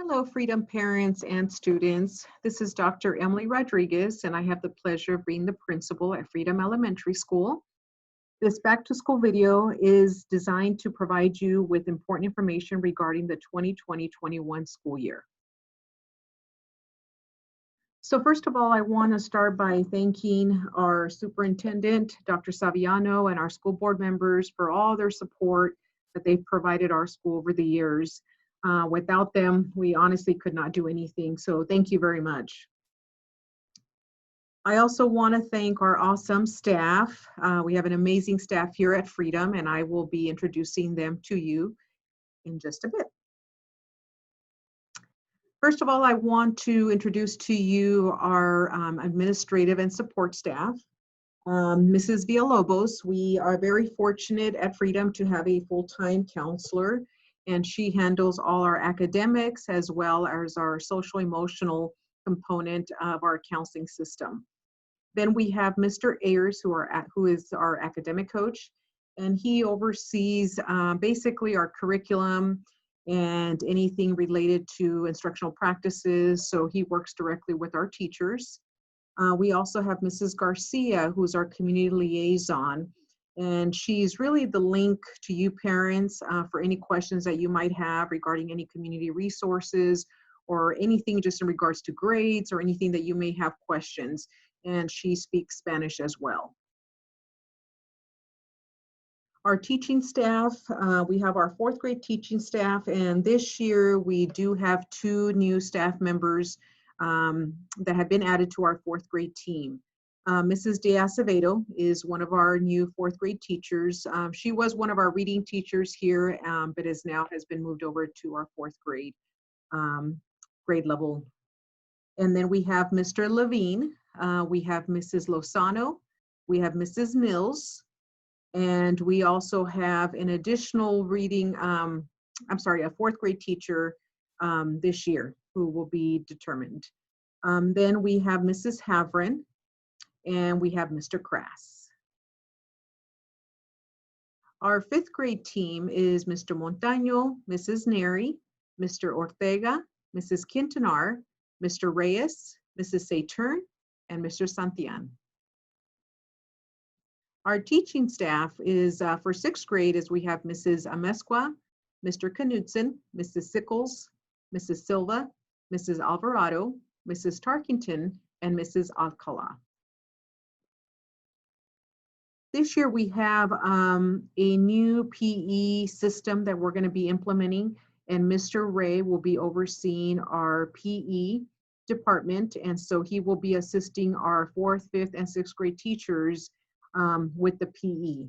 Hello, Freedom parents and students. This is Dr. Emily Rodriguez, and I have the pleasure of being the principal at Freedom Elementary School. This back to school video is designed to provide you with important information regarding the 2020-21 school year. So first of all, I want to start by thanking our superintendent, Dr. Saviano, and our school board members for all their support that they've provided our school over the years. Without them, we honestly could not do anything. So thank you very much. I also want to thank our awesome staff. We have an amazing staff here at Freedom, and I will be introducing them to you in just a bit. First of all, I want to introduce to you our administrative and support staff. Mrs. Villalobos, we are very fortunate at Freedom to have a full-time counselor, and she handles all our academics as well as our social emotional component of our counseling system. Then we have Mr. Ayers, who is our academic coach, and he oversees basically our curriculum and anything related to instructional practices. So he works directly with our teachers. We also have Mrs. Garcia, who's our community liaison, and she's really the link to you parents for any questions that you might have regarding any community resources or anything just in regards to grades or anything that you may have questions. And she speaks Spanish as well. Our teaching staff, we have our fourth grade teaching staff, and this year we do have 2 new staff members that have been added to our fourth grade team. Mrs. De Acevedo is one of our new fourth grade teachers. She was one of our reading teachers here, but has been moved over to our fourth grade grade level. And then we have Mr. Levine, we have Mrs. Lozano, we have Mrs. Mills, and we also have an additional reading, a fourth grade teacher this year who will be determined. Then we have Mrs. Havren, and we have Mr. Crass. Our fifth grade team is Mr. Montaño, Mrs. Neri, Mr. Ortega, Mrs. Quintanar, Mr. Reyes, Mrs. Saturn, and Mr. Santian. Our teaching staff is for sixth grade is we have Mrs. Amesqua, Mr. Knudsen, Mrs. Sickles, Mrs. Silva, Mrs. Alvarado, Mrs. Tarkington, and Mrs. Alcala. This year we have a new PE system that we're going to be implementing, and Mr. Ray will be overseeing our PE department, and so he will be assisting our 4th, 5th, and 6th grade teachers with the PE.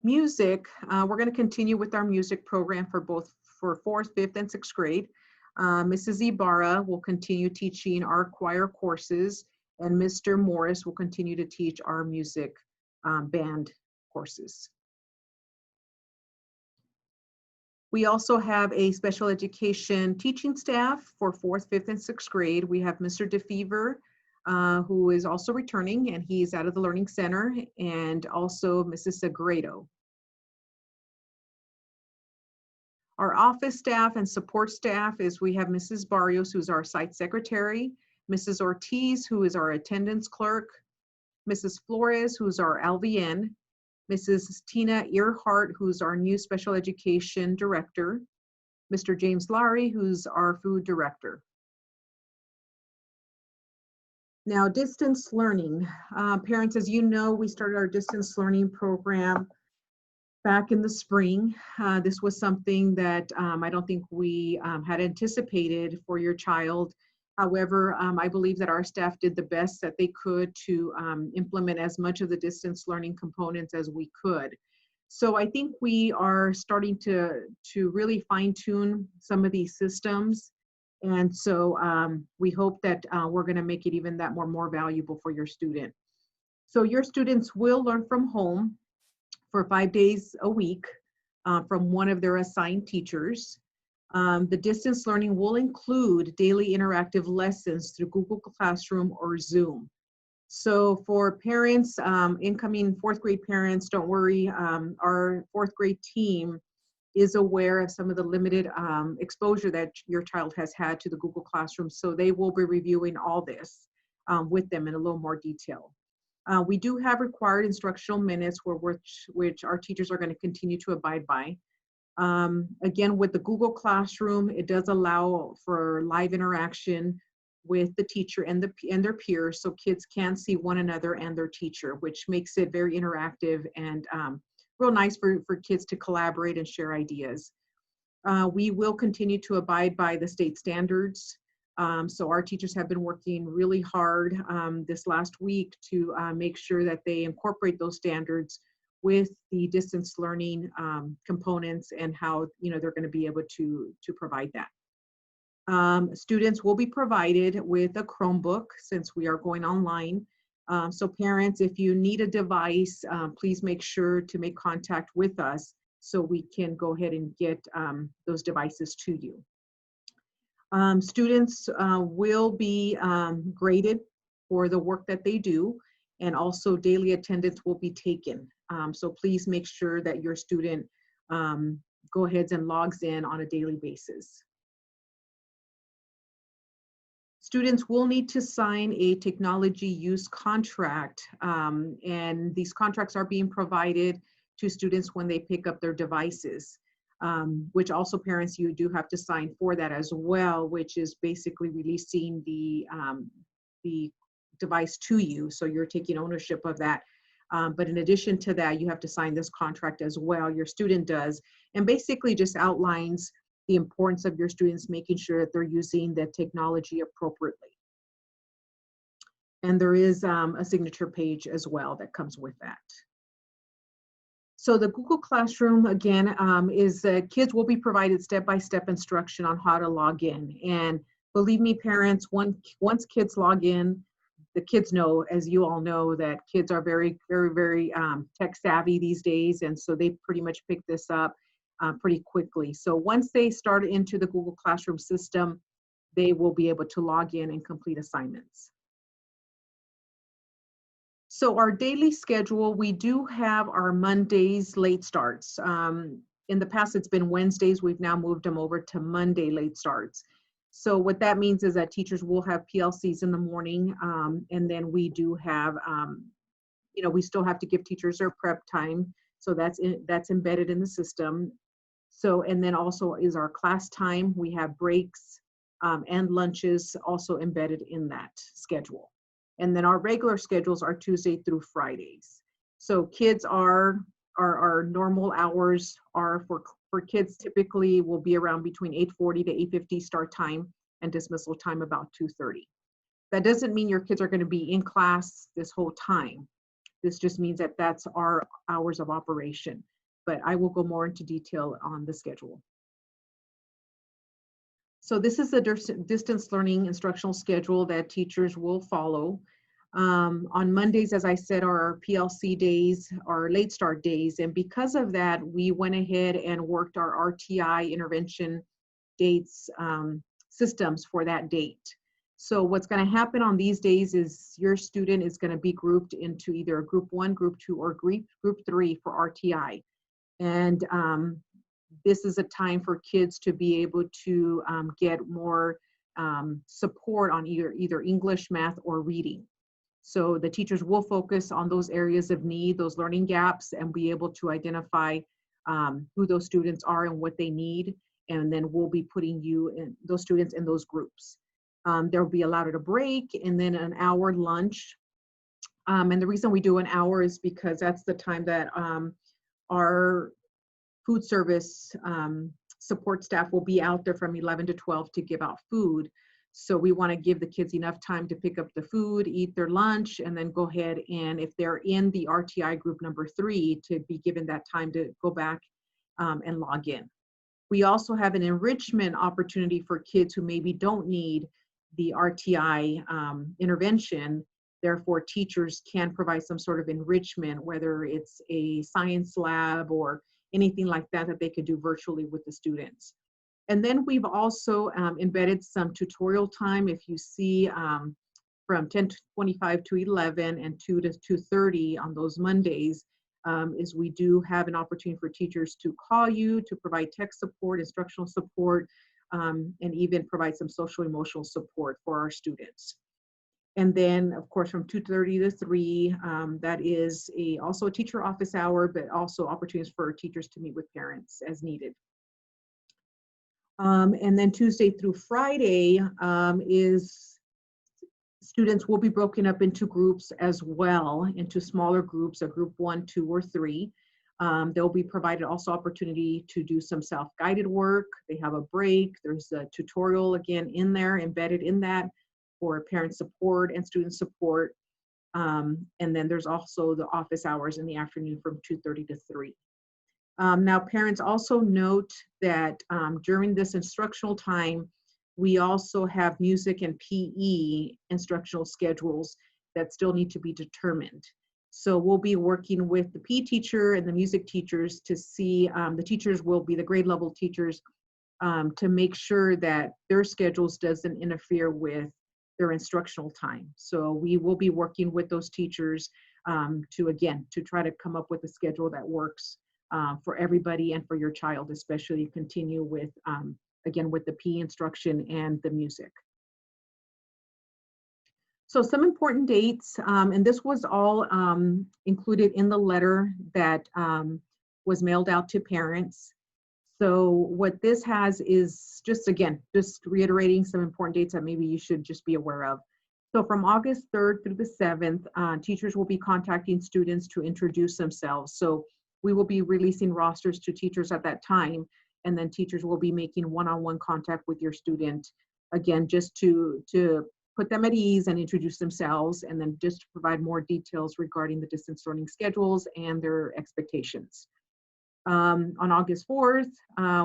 Music, we're going to continue with our music program for 4th, 5th, and 6th grade. Mrs. Ibarra will continue teaching our choir courses, and Mr. Morris will continue to teach our music band courses. We also have a special education teaching staff for 4th, 5th, and 6th grade. We have Mr. DeFever, who is also returning, and he's out of the Learning Center, and also Mrs. Sagredo. Our office staff and support staff is we have Mrs. Barrios, who's our site secretary, Mrs. Ortiz, who is our attendance clerk, Mrs. Flores, who's our LVN, Mrs. Tina Earhart, who's our new special education director, Mr. James Lowry, who's our food director. Now, distance learning. Parents, as you know, we started our distance learning program back in the spring. This was something that I don't think we had anticipated for your child. However, I believe that our staff did the best that they could to implement as much of the distance learning components as we could. So I think we are starting to really fine-tune some of these systems. And so we hope that we're going to make it even that more valuable for your student. So your students will learn from home for 5 days a week from one of their assigned teachers. The distance learning will include daily interactive lessons through Google Classroom or Zoom. So for parents, incoming 4th grade parents, don't worry, our 4th grade team is aware of some of the limited exposure that your child has had to the Google Classroom. So they will be reviewing all this with them in a little more detail. We do have required instructional minutes which our teachers are going to continue to abide by. Again, with the Google Classroom, it does allow for live interaction with the teacher and their peers, so kids can see one another and their teacher, which makes it very interactive and real nice for kids to collaborate and share ideas. We will continue to abide by the state standards. So our teachers have been working really hard this last week to make sure that they incorporate those standards with the distance learning components and how they're going to be able to provide that. Students will be provided with a Chromebook since we are going online. So parents, if you need a device, please make sure to make contact with us so we can go ahead and get those devices to you. Students will be graded for the work that they do, and also daily attendance will be taken. So please make sure that your student go ahead and logs in on a daily basis. Students will need to sign a technology use contract, and these contracts are being provided to students when they pick up their devices, which also parents, you do have to sign for that as well, which is basically releasing the device to you, so you're taking ownership of that. But in addition to that, you have to sign this contract as well, your student does, and basically just outlines the importance of your students making sure that they're using the technology appropriately. And there is a signature page as well that comes with that. So the Google Classroom, again, is kids will be provided step-by-step instruction on how to log in. And believe me, parents, once kids log in, the kids know, as you all know, that kids are very, very, very tech savvy these days. And so they pretty much pick this up pretty quickly. So once they start into the Google Classroom system, they will be able to log in and complete assignments. So our daily schedule, we do have our Mondays late starts. In the past, it's been Wednesdays. We've now moved them over to Monday late starts. So what that means is that teachers will have PLCs in the morning, and then we do have, we still have to give teachers their prep time. So that's embedded in the system. So, and then also is our class time. We have breaks and lunches also embedded in that schedule. And then our regular schedules are Tuesday through Fridays. So kids our normal hours are for kids typically will be around between 8:40 to 8:50 start time and dismissal time about 2:30. That doesn't mean your kids are going to be in class this whole time. This just means that that's our hours of operation. But I will go more into detail on the schedule. So this is the distance learning instructional schedule that teachers will follow. On Mondays, as I said, are our PLC days, our late start days. And because of that, we went ahead and worked our RTI intervention dates systems for that date. So what's going to happen on these days is your student is going to be grouped into either group 1, group 2, or group 3 for RTI. And this is a time for kids to be able to get more support on either English, math, or reading. So the teachers will focus on those areas of need, those learning gaps, and be able to identify who those students are and what they need. And then we'll be putting those students in those groups. They'll be allowed a break and then an hour lunch. And the reason we do an hour is because that's the time that our food service support staff will be out there from 11 to 12 to give out food. So we want to give the kids enough time to pick up the food, eat their lunch, and then go ahead and if they're in the RTI group number 3, to be given that time to go back and log in. We also have an enrichment opportunity for kids who maybe don't need the RTI intervention. Therefore, teachers can provide some sort of enrichment, whether it's a science lab or anything like that that they could do virtually with the students. And then we've also embedded some tutorial time. If you see from 10:25 to 11 and 2 to 2:30 on those Mondays, is we do have an opportunity for teachers to call you, to provide tech support, instructional support, and even provide some social emotional support for our students. And then, of course, from 2:30 to 3, that is also a teacher office hour, but also opportunities for teachers to meet with parents as needed. And then Tuesday through Friday is students will be broken up into groups as well, into smaller groups, a group 1, 2, or 3. They'll be provided also opportunity to do some self-guided work. They have a break. There's a tutorial again in there, embedded in that, for parent support and student support. And then there's also the office hours in the afternoon from 2:30 to 3. Now, parents also note that during this instructional time, we also have music and PE instructional schedules that still need to be determined. So we'll be working with the PE teacher and the music teachers to see, the teachers will be the grade level teachers, to make sure that their schedules doesn't interfere with their instructional time. So we will be working with those teachers to try to come up with a schedule that works for everybody and for your child, especially continue with, again, with the PE instruction and the music. So some important dates, and this was all included in the letter that was mailed out to parents. So what this has is just reiterating some important dates that maybe you should just be aware of. So from August 3rd through the 7th, teachers will be contacting students to introduce themselves. So we will be releasing rosters to teachers at that time, and then teachers will be making one-on-one contact with your student, again, just to put them at ease and introduce themselves, and then just to provide more details regarding the distance learning schedules and their expectations. On August 4th,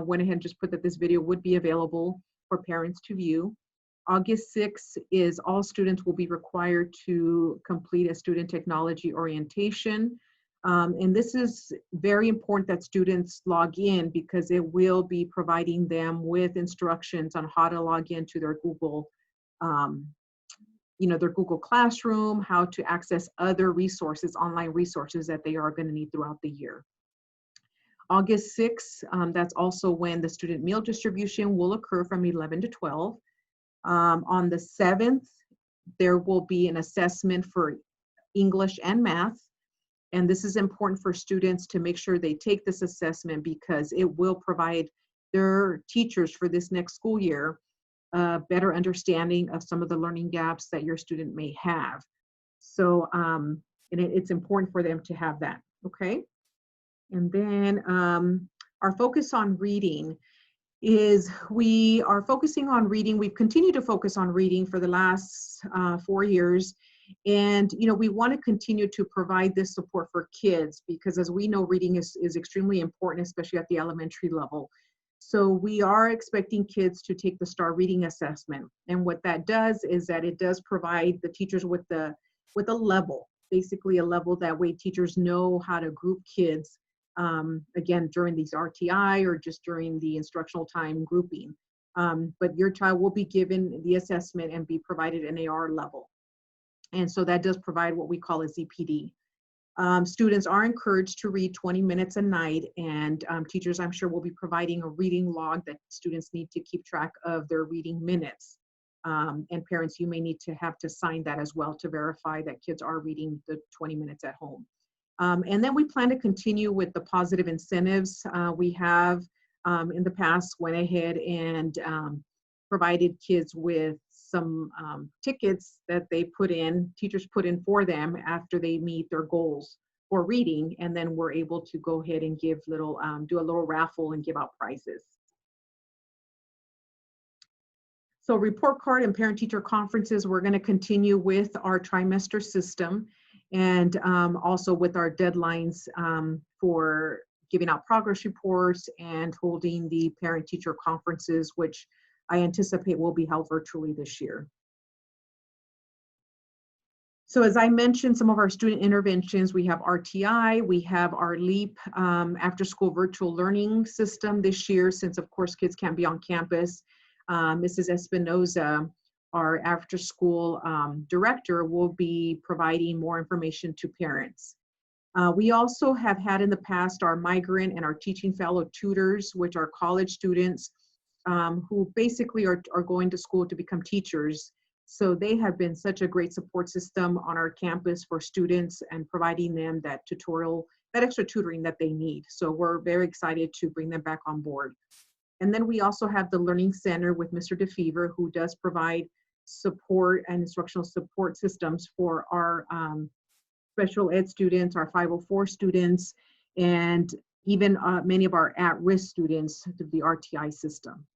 went ahead and just put that this video would be available for parents to view. August 6th is all students will be required to complete a student technology orientation. And this is very important that students log in, because it will be providing them with instructions on how to log into their Google, their Google Classroom, how to access other resources, online resources that they are going to need throughout the year. August 6th, that's also when the student meal distribution will occur from 11 to 12. On the 7th, there will be an assessment for English and math. And this is important for students to make sure they take this assessment, because it will provide their teachers for this next school year a better understanding of some of the learning gaps that your student may have. So it's important for them to have that, okay? And then our focus on reading is we are focusing on reading. We've continued to focus on reading for the last 4 years. And, we want to continue to provide this support for kids, because as we know, reading is extremely important, especially at the elementary level. So we are expecting kids to take the STAR reading assessment. And what that does is that it does provide the teachers with a level, basically a level that way teachers know how to group kids, again, during these RTI or just during the instructional time grouping. But your child will be given the assessment and be provided an AR level. And so that does provide what we call a ZPD. Students are encouraged to read 20 minutes a night, and teachers, I'm sure, will be providing a reading log that students need to keep track of their reading minutes. And parents, you may need to have to sign that as well to verify that kids are reading the 20 minutes at home. And then we plan to continue with the positive incentives. We have in the past went ahead and provided kids with some tickets that teachers put in for them after they meet their goals for reading, and then we're able to go ahead and give do a little raffle and give out prizes. So report card and parent-teacher conferences, we're going to continue with our trimester system, and also with our deadlines for giving out progress reports and holding the parent-teacher conferences, which I anticipate will be held virtually this year. So as I mentioned, some of our student interventions, we have RTI, we have our LEAP after-school virtual learning system this year, since of course kids can't be on campus. Mrs. Espinoza, our after-school director, will be providing more information to parents. We also have had in the past our migrant and our teaching fellow tutors, which are college students who basically are going to school to become teachers. So they have been such a great support system on our campus for students and providing them that extra tutoring that they need. So we're very excited to bring them back on board. And then we also have the Learning Center with Mr. DeFever, who does provide support and instructional support systems for our special ed students, our 504 students, and even many of our at-risk students through the RTI system.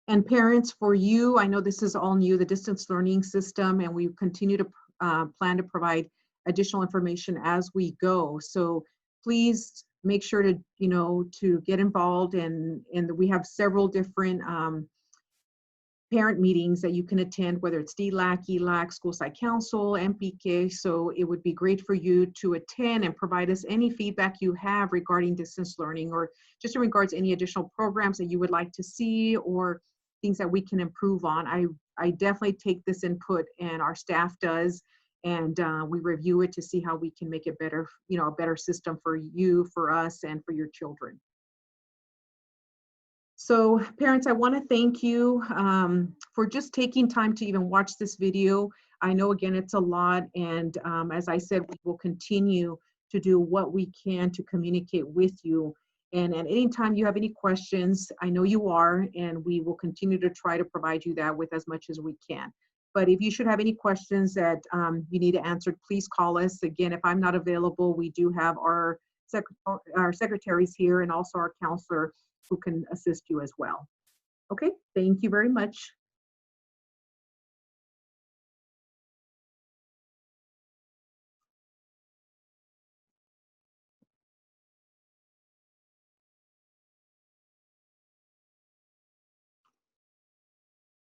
And parents, for you, I know this is all new, the distance learning system, and we continue to plan to provide additional information as we go. So please make sure to, to get involved, and we have several different parent meetings that you can attend, whether it's DLAC, ELAC, School Site Council, MPK. So it would be great for you to attend and provide us any feedback you have regarding distance learning, or just in regards to any additional programs that you would like to see or things that we can improve on. I definitely take this input, and our staff does, and we review it to see how we can make it better, a better system for you, for us, and for your children. So parents, I want to thank you for just taking time to even watch this video. I know, again, it's a lot, and as I said, we will continue to do what we can to communicate with you. And at any time you have any questions, I know you are, and we will continue to try to provide you that with as much as we can. But if you should have any questions that you need answered, please call us. Again, if I'm not available, we do have our secretaries here and also our counselor who can assist you as well. Okay, thank you very much.